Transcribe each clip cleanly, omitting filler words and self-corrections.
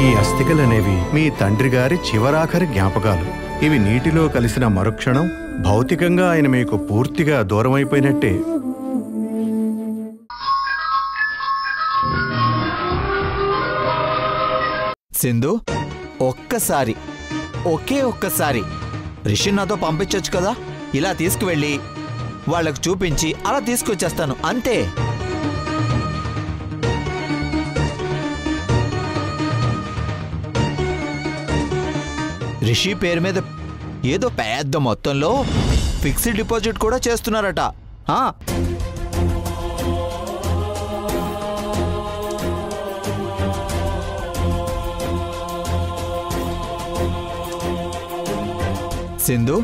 ఈ అస్థికలనేవి మీ తండ్రి గారి చివరాఖరి జ్ఞాపకాలు. ఇవి నీటిలో కలిసిన మరుక్షణం భౌతికంగా ఆయన మీకు పూర్తిగా దూరమైపోయినట్టే. సింధు, ఒక్కసారి రిషి నాతో పంపించొచ్చు కదా. ఇలా తీసుకువెళ్ళి వాళ్ళకు చూపించి అలా తీసుకొచ్చేస్తాను అంతే. రిషి పేరు మీద ఏదో పెద్ద మొత్తంలో ఫిక్స్డ్ డిపాజిట్ కూడా చేస్తున్నారట. సింధు,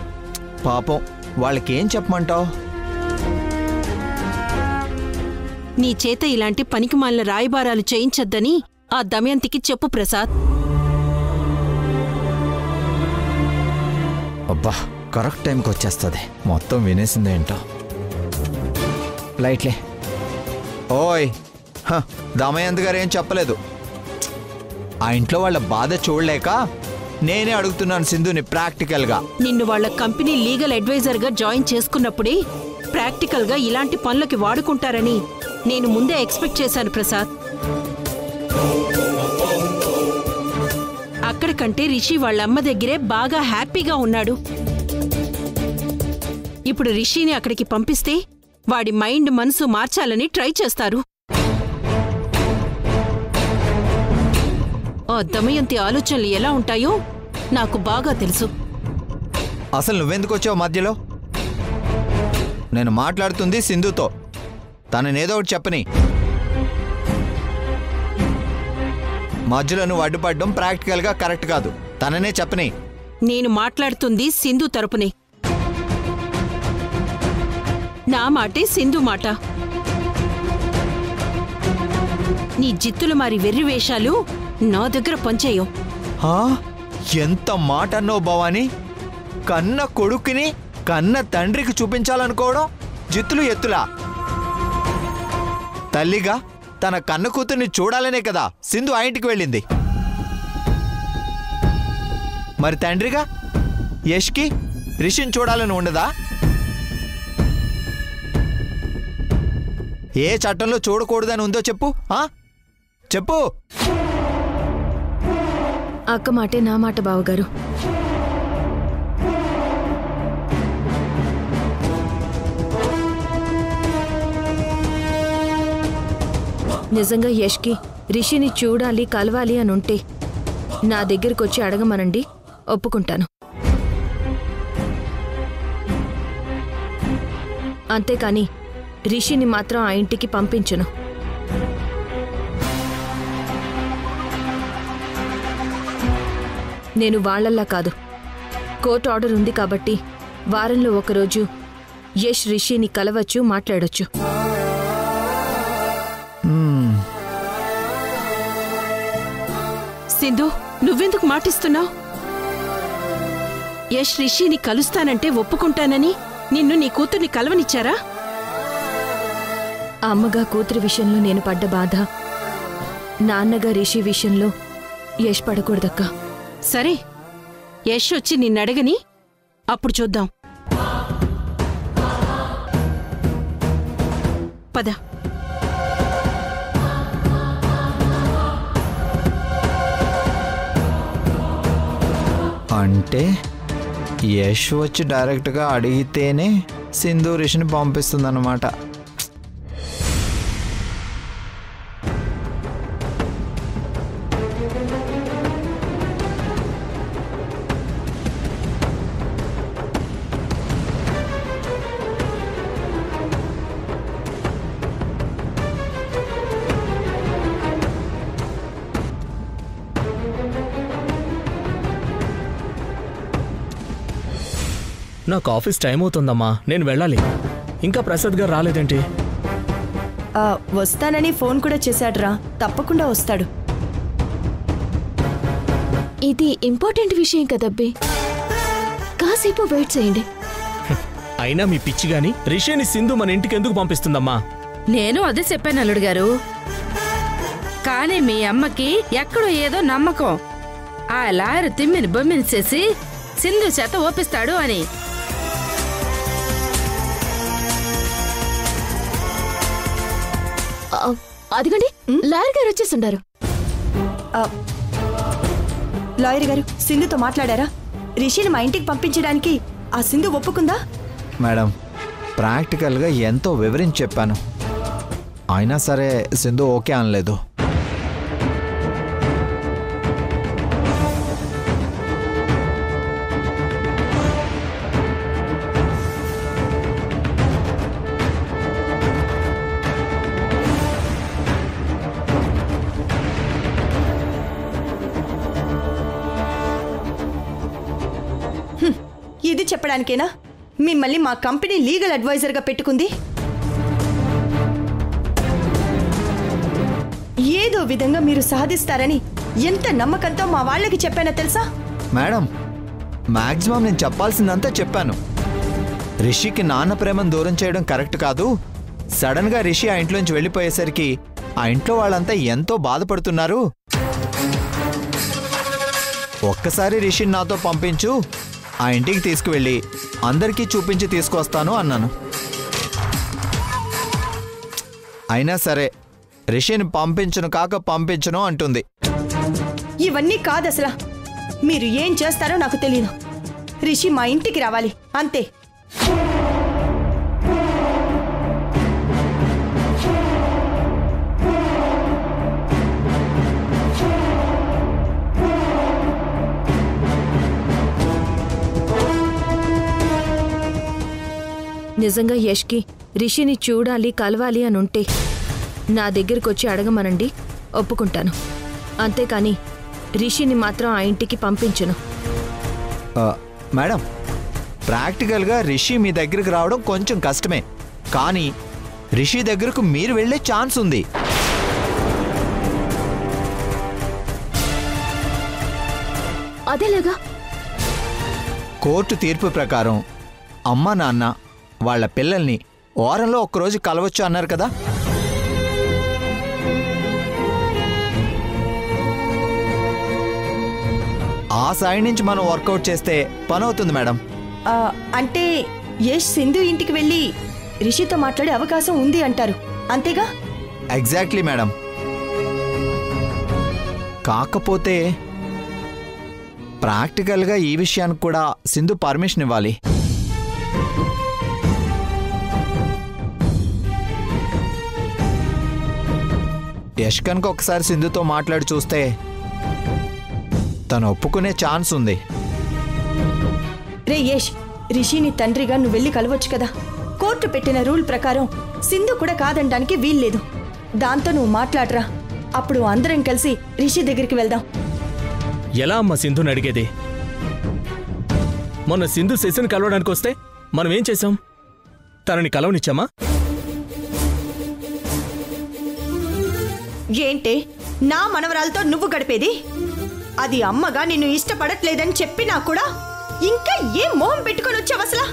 పాపం వాళ్ళకేం చెప్పమంటావు? నీ చేత ఇలాంటి పనికిమాలిన రాయబారాలు చేయించొద్దని ఆ దమయంతికి చెప్పు ప్రసాద్. అబ్బా, కరెక్ట్ టైంకి వచ్చేస్తుంది. మొత్తం వినేసిందేంటో. లైట్లే. ఓయ్, దమయంతి గారు ఏం చెప్పలేదు. ఆ ఇంట్లో వాళ్ళ బాధ చూడలేక నేనే అడుగుతున్నాను సింధుని ప్రాక్టికల్గా. నిన్ను వాళ్ళ కంపెనీ లీగల్ అడ్వైజర్గా జాయిన్ చేసుకున్నప్పుడే ప్రాక్టికల్గా ఇలాంటి పనులకి వాడుకుంటారని నేను ముందే ఎక్స్పెక్ట్ చేశాను ప్రసాద్. అక్కడికంటే రిషి వాళ్ళమ్మ దగ్గరే బాగా హ్యాపీగా ఉన్నాడు. ఇప్పుడు రిషిని అక్కడికి పంపిస్తే వాడి మైండ్ మనసు మార్చాలని ట్రై చేస్తారు. ఆ దమయంతి ఆలోచనలు ఎలా ఉంటాయో నాకు బాగా తెలుసు. అసలు నువ్వెందుకు వచ్చావు మధ్యలో? నేను మాట్లాడుతుంది సింధుతో. తననేదో ఒకటి చెప్పని. మధ్యలో నువ్వు అడ్డుపడడం ప్రాక్టికల్గా కరెక్ట్ కాదు. తననే చెప్పని. నేను మాట్లాడుతుంది సింధు తరపునే. నా మాటే సింధు మాట. నీ జిత్తులు మారి వెర్రి వేషాలు నా దగ్గర పనిచేయవు. ఎంత మాట అన్నో భవాని. కన్న కొడుకుని కన్న తండ్రికి చూపించాలనుకోవడం జిత్తులు ఎత్తులా? తల్లిగా తన కన్న కూతుర్ని చూడాలనే కదా సింధు ఆ ఇంటికి వెళ్ళింది. మరి తండ్రిగా యష్కి రిషిని చూడాలని ఉండదా? ఏ చట్టంలో చూడకూడదని ఉందో చెప్పు. చెప్పు. అక్క మాటే నా మాట బావగారు. నిజంగా యష్కి రిషిని చూడాలి కలవాలి అని ఉంటే నా దగ్గరకొచ్చి అడగమనండి, ఒప్పుకుంటాను. అంతేకాని రిషిని మాత్రం ఆ ఇంటికి పంపించును. నేను వాళ్లల్లా కాదు. కోర్టు ఆర్డర్ ఉంది కాబట్టి వారంలో ఒకరోజు యష్ రిషిని కలవచ్చు, మాట్లాడొచ్చు. సింధు, నువ్వెందుకు మాటిస్తున్నావు? యష్ రిషిని కలుస్తానంటే ఒప్పుకుంటానని నిన్ను నీ కూతుర్ని కలవనిచ్చారా? అమ్మగా కూతురి విషయంలో నేను పడ్డ బాధ నాన్నగా రిషి విషయంలో యష్ పడకూడదక్కా. సరే, యష్ వచ్చి నిన్నడగని, అప్పుడు చూద్దాం. పద. అంటే యష్ వచ్చి డైరెక్ట్గా అడిగితేనే సింధు రిషిని పంపిస్తుందన్నమాట. నాకు ఆఫీస్ టైం అవుతుందమ్మా, నేను వెళ్ళాలి. ఇంకా ప్రసాద్ గారు రాలేదేంటి? వస్తానని ఫోన్ కూడా చేశాడ్రా, తప్పకుండా వస్తాడు. ఇది ఇంపార్టెంట్ విషయం కదబ్బే, కాసేపు వెయిట్ చేయండి. అయినా మీ పిచ్చి గాని రిషిని సింధు మన ఇంటికి ఎందుకు పంపిస్తుందమ్మా? నేను అదే చెప్పాను అల్లుడు గారు. కానీ మీ అమ్మకి ఎక్కడో ఏదో నమ్మకం ఆ లాయర్ తిమ్మిని బొమ్మిని చేసి సింధు చేత ఓపిస్తాడు అని. అదిగండి లాయర్ గారు వచ్చేసిండారు. లాయర్ గారు సింధుతో మాట్లాడారా? రిషిని మా ఇంటికి పంపించడానికి ఆ సింధు ఒప్పుకుందా? మేడం, ప్రాక్టికల్గా ఎంతో వివరించి చెప్పాను, అయినా సరే సింధు ఓకే అనలేదు. ఇది చెప్పడానికేనా మిమ్మల్ని మా కంపెనీ లీగల్ అడ్వైజర్గా పెట్టుకుంది? ఏదో విధంగా మీరు సాధిస్తారని ఎంత నమ్మకంతో మా వాళ్ళకి చెప్పానో తెలుసా? మేడం, మాక్సిమం నేను చెప్పాల్సిందంతా చెప్పాను. రిషికి నాన్న ప్రేమను దూరం చేయడం కరెక్ట్ కాదు. సడన్గా రిషి ఆ ఇంట్లోంచి వెళ్ళిపోయేసరికి ఆ ఇంట్లో వాళ్ళంతా ఎంతో బాధపడుతున్నారు. ఒక్కసారి రిషిని నాతో పంపించు, ఆ ఇంటికి తీసుకువెళ్ళి అందరికీ చూపించి తీసుకొస్తాను అన్నాను. అయినా సరే రిషిని పంపించను అంటుంది. ఇవన్నీ కాదసలా. మీరు ఏం చేస్తారో నాకు తెలియదు. రిషి మా ఇంటికి రావాలి అంతే. నిజంగా యష్కి రిషిని చూడాలి కలవాలి అని ఉంటే నా దగ్గరకు వచ్చి అడగమనండి, ఒప్పుకుంటాను. అంతేకాని రిషిని మాత్రం ఆ ఇంటికి పంపించను. మేడం, ప్రాక్టికల్గా రిషి మీ దగ్గరికి రావడం కొంచెం కష్టమే, కానీ రిషి దగ్గరకు మీరు వెళ్ళే ఛాన్స్ ఉంది. అదేలాగా? కోర్టు తీర్పు ప్రకారం అమ్మ నాన్న వాళ్ళ పిల్లల్ని వారంలో ఒక్కరోజు కలవచ్చు అన్నారు కదా. ఆ సైడ్ నుంచి మనం వర్కౌట్ చేస్తే పని అవుతుంది మేడం. అంటే యష్ సింధు ఇంటికి వెళ్ళి రిషితో మాట్లాడే అవకాశం ఉంది అంటారు, అంతేగా? Exactly madam. కాకపోతే ప్రాక్టికల్గా ఈ విషయానికి కూడా సింధు పర్మిషన్ ఇవ్వాలి. యష్ కనుక ఒకసారి సింధుతో మాట్లాడి చూస్తే తను ఒప్పుకునే ఛాన్స్ ఉంది. రే యష్, రిషిని తండ్రిగా నువ్వు వెళ్ళి కలవచ్చు కదా. కోర్టు పెట్టిన రూల్ ప్రకారం సింధు కూడా కాదనడానికి వీల్లేదు. దాంతో నువ్వు మాట్లాడరా, అప్పుడు అందరం కలిసి రిషి దగ్గరికి వెళ్దాం. ఎలా అమ్మ సింధుని అడిగేది? మొన్న సింధు శశిని కలవడానికి వస్తే మనం ఏం చేశాం? తనని కలవనిచ్చామా? ఏంటే నా మనవరాలతో నువ్వు గడిపేది? అది అమ్మగా నిన్ను ఇష్టపడట్లేదని చెప్పినా కూడా ఇంకా ఏం మోహం పెట్టుకొని వచ్చావు అసలు?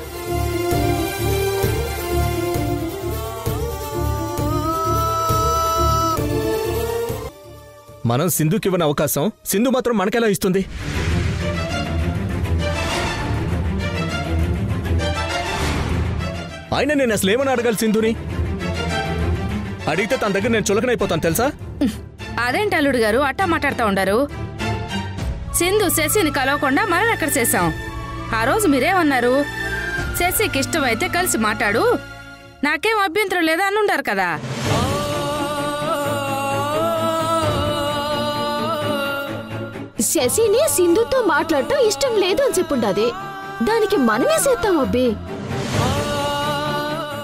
మనం సింధుకి ఇవ్వని అవకాశం సింధు మాత్రం మనకెలా ఇస్తుంది? అయినా నేను అసలు ఏమని అడగాలి సింధుని? అడిగితే తన దగ్గర నేను చులకనైపోతాను తెలుసా? అదేంటి అల్లుడు గారు అట్టా మాట్లాడుతూ ఉండారు? సింధు శశిని కలవకుండా మనం ఎక్కడ చేశాం? ఆ రోజు మీరేమన్నారు? శశికి ఇష్టమైతే కలిసి మాట్లాడు, నాకేం అభ్యంతరం లేదా అని ఉండారు కదా. శశిని సింధుతో మాట్లాడటం ఇష్టం లేదు అని చెప్పుండాది, దానికి మనమే చేద్దాం అబ్బే.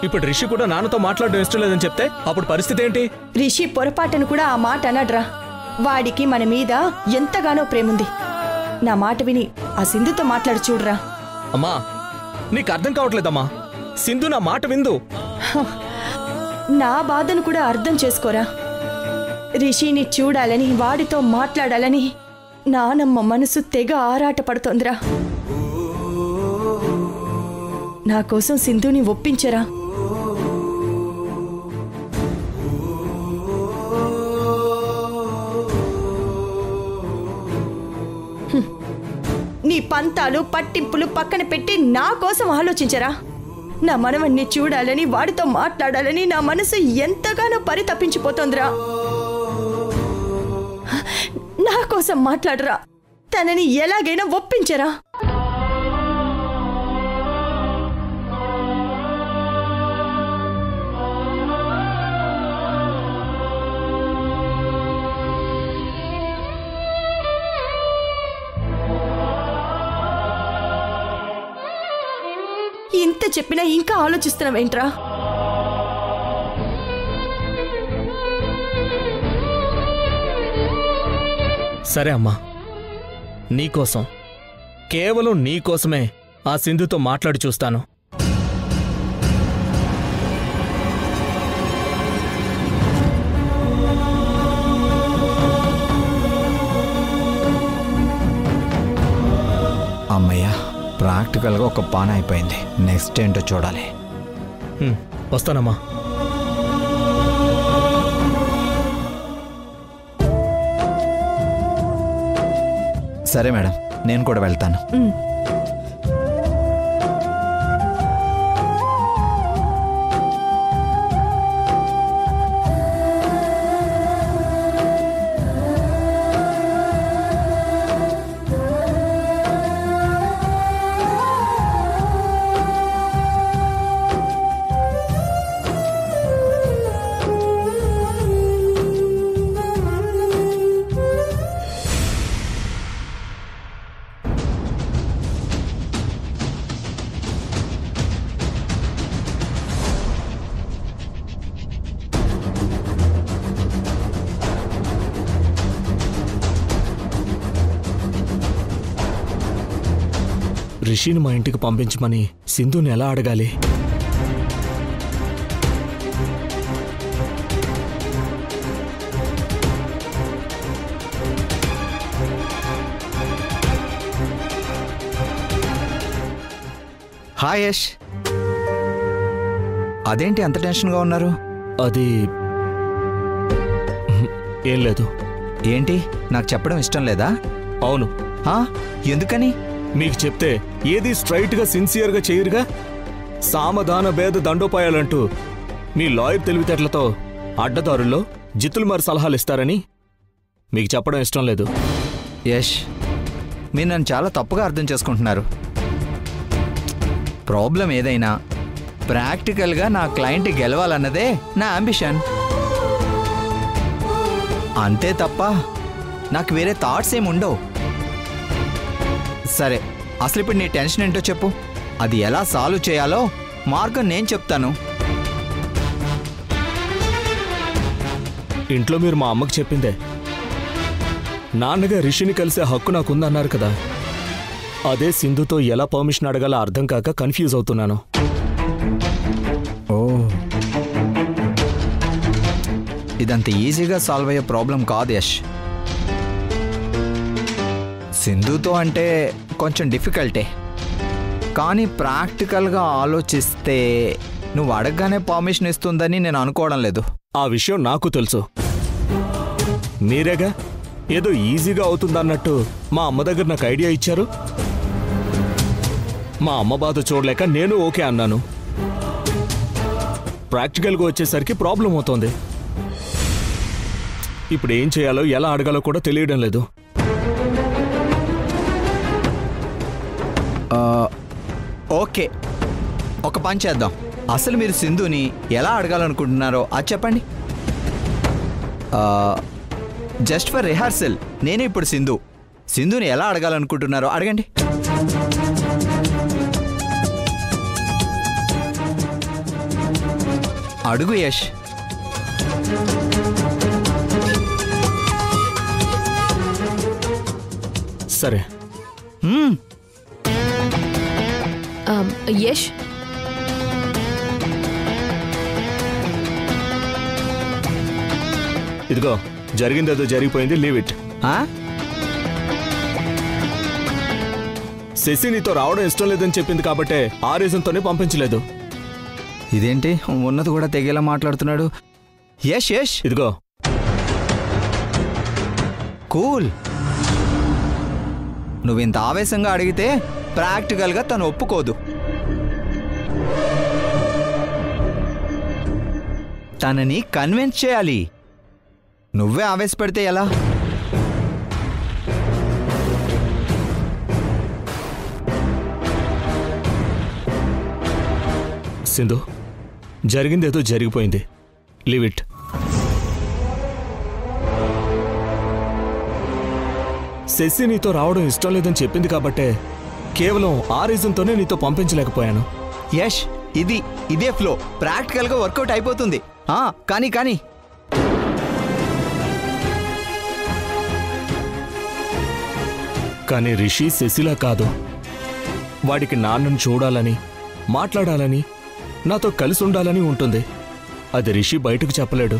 ఇప్పుడు రిషి కూడా నాన్నతో మాట్లాడడం ఇష్టం లేదని చెప్తే అప్పుడు పరిస్థితి ఏంటి? రిషి పొరపాటును కూడా ఆ మాట అనడ్రా. వాడికి మన మీద ఎంతగానో ప్రేముంది. నా మాట విని ఆ సింధుతో మాట్లాడి చూడరా. అమ్మా, నీకు అర్థం కావట్లేదమ్మా. సింధు నా మాట విందు. నా బాధను కూడా అర్థం చేసుకోరా. రిషిని చూడాలని, వాడితో మాట్లాడాలని నానమ్మ మనసు తెగ ఆరాట పడుతోందిరా. నా కోసం సింధుని ఒప్పించరా. నీ పంతాలు పట్టింపులు పక్కన పెట్టి నా కోసం ఆలోచించరా? నా మనవణ్ణి చూడాలని, వాడితో మాట్లాడాలని నా మనసు ఎంతగానో పరితపించిపోతోందిరా. నా కోసం మాట్లాడరా, తనని ఎలాగైనా ఒప్పించరా. ఇంత చెప్పినా ఇంకా ఆలోచిస్తున్నావేంట్రా? సరే అమ్మా, నీకోసం, కేవలం నీకోసమే ఆ సింధుతో మాట్లాడి చూస్తాను. అమ్మయ్యా, ప్రాక్టికల్గా ఒక పాన అయిపోయింది. నెక్స్ట్ ఏంటో చూడాలి. వస్తానమ్మా. సరే మేడం, నేను కూడా వెళ్తాను. రిషిని మా ఇంటికి పంపించమని సింధుని ఎలా అడగాలి? హాయ్ యష్, అదేంటి అంత టెన్షన్గా ఉన్నారు? అది ఏం లేదు. ఏంటి, నాకు చెప్పడం ఇష్టం లేదా? అవును. ఎందుకని? మీకు చెప్తే ఏది స్ట్రైట్గా సిన్సియర్గా చేయరుగా. సామధాన భేద దండోపాయాలంటూ మీ లాయర్ తెలివితేటలతో అడ్డదారుల్లో జిత్తులు మరి సలహాలు ఇస్తారని మీకు చెప్పడం ఇష్టం లేదు. యష్, మీరు నన్ను చాలా తప్పుగా అర్థం చేసుకుంటున్నారు. ప్రాబ్లం ఏదైనా ప్రాక్టికల్గా నా క్లయింట్ గెలవాలన్నదే నా అంబిషన్. అంతే తప్ప నాకు వేరే థాట్స్ ఏమి ఉండవు. సరే, అసలు ఇప్పుడు నీ టెన్షన్ ఏంటో చెప్పు. అది ఎలా సాల్వ్ చేయాలో మార్గం నేను చెప్తాను. ఇంట్లో మీరు మా అమ్మకి చెప్పిందే. నాన్నగా రిషిని కలిసే హక్కు నాకుందన్నారు కదా. అదే సింధుతో ఎలా పర్మిషన్ అడగాలో అర్థం కాక కన్ఫ్యూజ్ అవుతున్నాను. ఓ, ఇదంత ఈజీగా సాల్వ్ అయ్యే ప్రాబ్లం కాదు యష్. సింధుతో అంటే కొంచెం డిఫికల్టే, కానీ ప్రాక్టికల్గా ఆలోచిస్తే నువ్వు అడగగానే పర్మిషన్ ఇస్తుందని నేను అనుకోవడం లేదు. ఆ విషయం నాకు తెలుసు. మీరేగా ఏదో ఈజీగా అవుతుందన్నట్టు మా అమ్మ దగ్గర నాకు ఐడియా ఇచ్చారు. మా అమ్మ బాధ చూడలేక నేను ఓకే అన్నాను. ప్రాక్టికల్గా వచ్చేసరికి ప్రాబ్లం అవుతోంది. ఇప్పుడు ఏం చేయాలో ఎలా అడగాలో కూడా తెలియడం లేదు. ఓకే, ఒక పని చేద్దాం. అసలు మీరు సింధుని ఎలా అడగాలనుకుంటున్నారో అది చెప్పండి. జస్ట్ ఫర్ రిహార్సల్, నేనే ఇప్పుడు సింధుని ఎలా అడగాలనుకుంటున్నారో అడగండి. అడుగు యష్. సరే. యష్, ఇదిగో జరిగిందేదో జరిగిపోయింది, లీవ్ ఇట్. శశి నీతో రావడం ఇష్టం లేదని చెప్పింది కాబట్టే ఆ రీజన్తోనే పంపించలేదు. ఇదేంటి ఉన్నది కూడా తెగేలా మాట్లాడుతున్నాడు. యష్ యష్, ఇదిగో కూల్. నువ్వింత ఆవేశంగా అడిగితే ప్రాక్టికల్గా తను ఒప్పుకోదు. తనని కన్విన్స్ చేయాలి. నువ్వే ఆవేశపడితే ఎలా? సింధు, జరిగిందేదో జరిగిపోయింది. Leave it. శశి నీతో రావడం ఇష్టం లేదని చెప్పింది కాబట్టే కేవలం ఆ రీజన్తోనే నీతో పంపించలేకపోయాను. యష్, ఇదే ఫ్లో ప్రాక్టికల్గా వర్కౌట్ అయిపోతుంది. కానీ కానీ రిషి శశిలా కాదు. వాడికి నాన్నను చూడాలని, మాట్లాడాలని, నాతో కలిసి ఉండాలని ఉంటుంది. అది రిషి బయటకు చెప్పలేడు.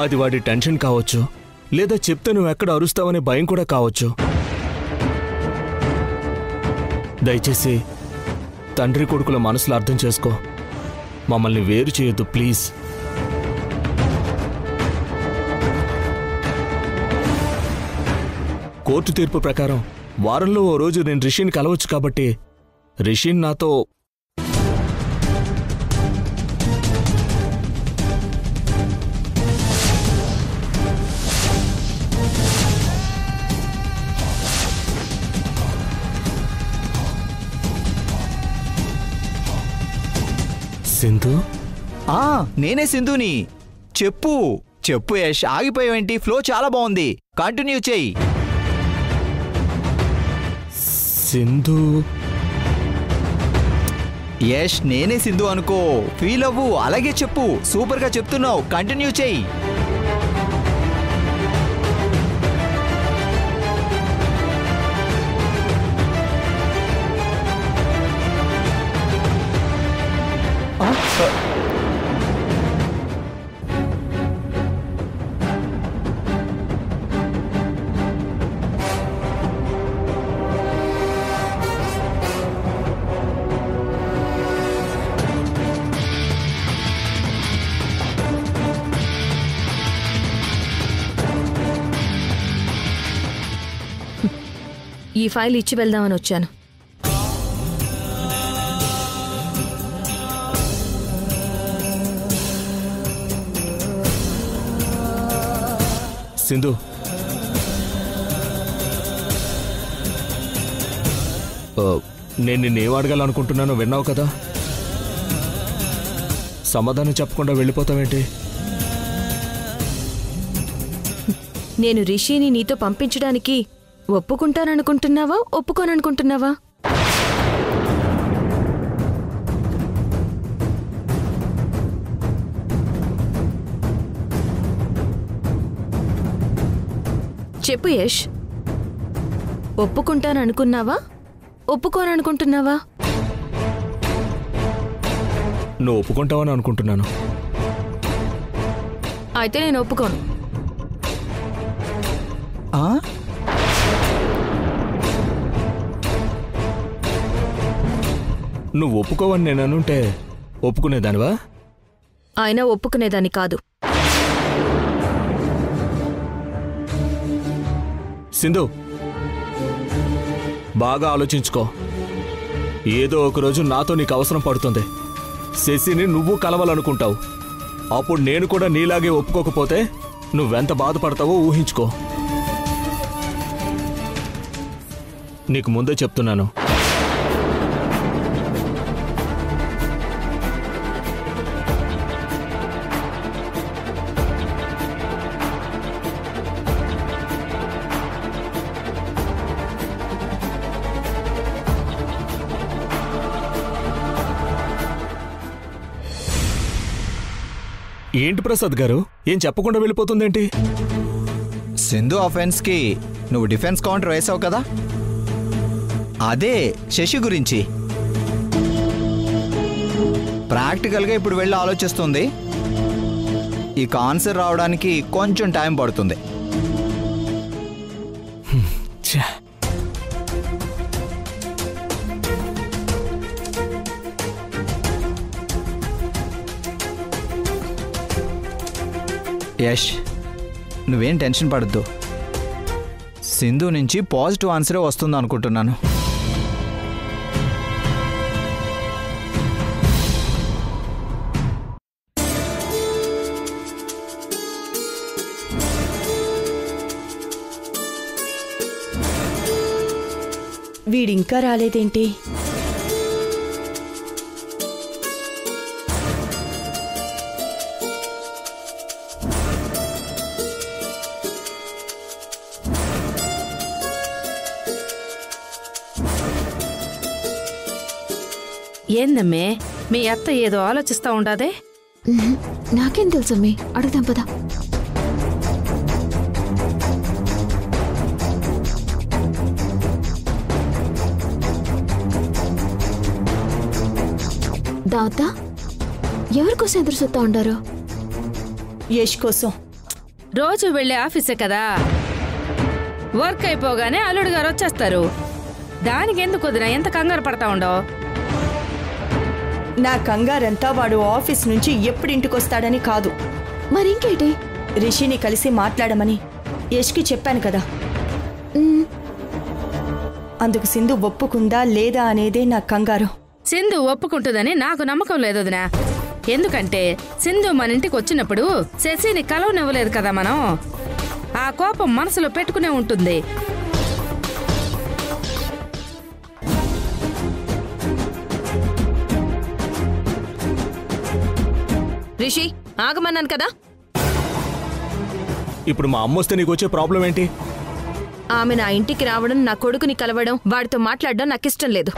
అది వాడి టెన్షన్ కావచ్చు, లేదా చెప్తే నువ్వు ఎక్కడ అరుస్తావనే భయం కూడా కావచ్చు. దయచేసి తండ్రి కొడుకుల మనసులో అర్థం చేసుకో. మమ్మల్ని వేరు చేయొద్దు ప్లీజ్. కోర్టు తీర్పు ప్రకారం వారంలో ఓ రోజు నేను రిషిని కలవచ్చు కాబట్టి రిషిన్ నాతో సింధు. నేనే సింధుని. చెప్పు యష్, ఆగిపోయావేంటి? ఫ్లో చాలా బాగుంది, కంటిన్యూ చెయ్యి. సింధు. యష్, నేనే సింధు అనుకో, ఫీల్ అవ్వు, అలాగే చెప్పు. సూపర్గా చెప్తున్నావు, కంటిన్యూ చెయ్యి. ఈ ఫైల్ ఇచ్చి వెళ్దామని వచ్చాను. సింధు, నేను నిన్నేం అడగాలనుకుంటున్నానో విన్నావు కదా. సమాధానం చెప్పకుండా వెళ్ళిపోతావేంటి? నేను రిషిని నీతో పంపించడానికి ఒప్పుకుంటాననుకుంటున్నావా, ఒప్పుకోననుకుంటున్నావా? చెప్పు యష్, ఒప్పుకుంటాననుకున్నావా, ఒప్పుకోననుకుంటున్నావా? నువ్వు ఒప్పుకుంటావని అనుకుంటున్నాను. అయితే నేను ఒప్పుకోను. నువ్వు ఒప్పుకోవని నేను అనుంటే ఒప్పుకునేదానివా? ఆయన ఒప్పుకునేదాన్ని కాదు. సింధు, బాగా ఆలోచించుకో. ఏదో ఒకరోజు నాతో నీకు అవసరం పడుతుంది. శశిని నువ్వు కలవాలనుకుంటావు. అప్పుడు నేను కూడా నీలాగే ఒప్పుకోకపోతే నువ్వెంత బాధపడతావో ఊహించుకో. నీకు ముందే చెప్తున్నాను. ఏంటి ప్రసాద్ గారు, ఏం చెప్పకుండా వెళ్ళిపోతుందేంటి? సింధు అఫెన్స్కి నువ్వు డిఫెన్స్ కౌంటర్ వేసావు కదా, అదే శశి గురించి. ప్రాక్టికల్గా ఇప్పుడు వెళ్ళి ఆలోచిస్తుంది. ఈ ఆన్సర్ రావడానికి కొంచెం టైం పడుతుంది. యష్, నువ్వేం టెన్షన్ పడద్దు. సింధు నుంచి పాజిటివ్ ఆన్సరే వస్తుంది అనుకుంటున్నాను. వీడింకా రాలేదేంటి? ఏందమ్మే మీ అత్త ఏదో ఆలోచిస్తా ఉండాదే? నాకేం తెలుసమ్మి, అడుగుదాం పదా. దాత ఎవరికోసం ఎదురు చూస్తా ఉండారు? యష్ కోసం. రోజు వెళ్ళే ఆఫీసే కదా, వర్క్ అయిపోగానే అల్లుడు గారు వచ్చేస్తారు. దానికి ఎందుకు వదినా ఎంత కంగారు పడతా ఉండవు? నా కంగారంతా వాడు ఆఫీస్ నుంచి ఎప్పుడు ఇంటికొస్తాడని కాదు, మరింకేటి? రిషిని కలిసి మాట్లాడమని యష్కి చెప్పాను కదా. అందుకు సింధు ఒప్పుకుందా లేదా అనేదే నా కంగారు. సింధు ఒప్పుకుంటుందని నాకు నమ్మకం లేదు వదినా. ఎందుకంటే సింధు మన ఇంటికి వచ్చినప్పుడు శశిని కలవనివ్వలేదు కదా మనం. ఆ కోపం మనసులో పెట్టుకునే ఉంటుంది. రిషి ఆగమన్నాను కదా. ఇప్పుడు మా అమ్మ వస్తే నీకు వచ్చే ప్రాబ్లం ఏంటి? ఆమె నా ఇంటికి రావడం, నా కొడుకుని కలవడం, వాడితో మాట్లాడడం నాకిష్టం లేదు.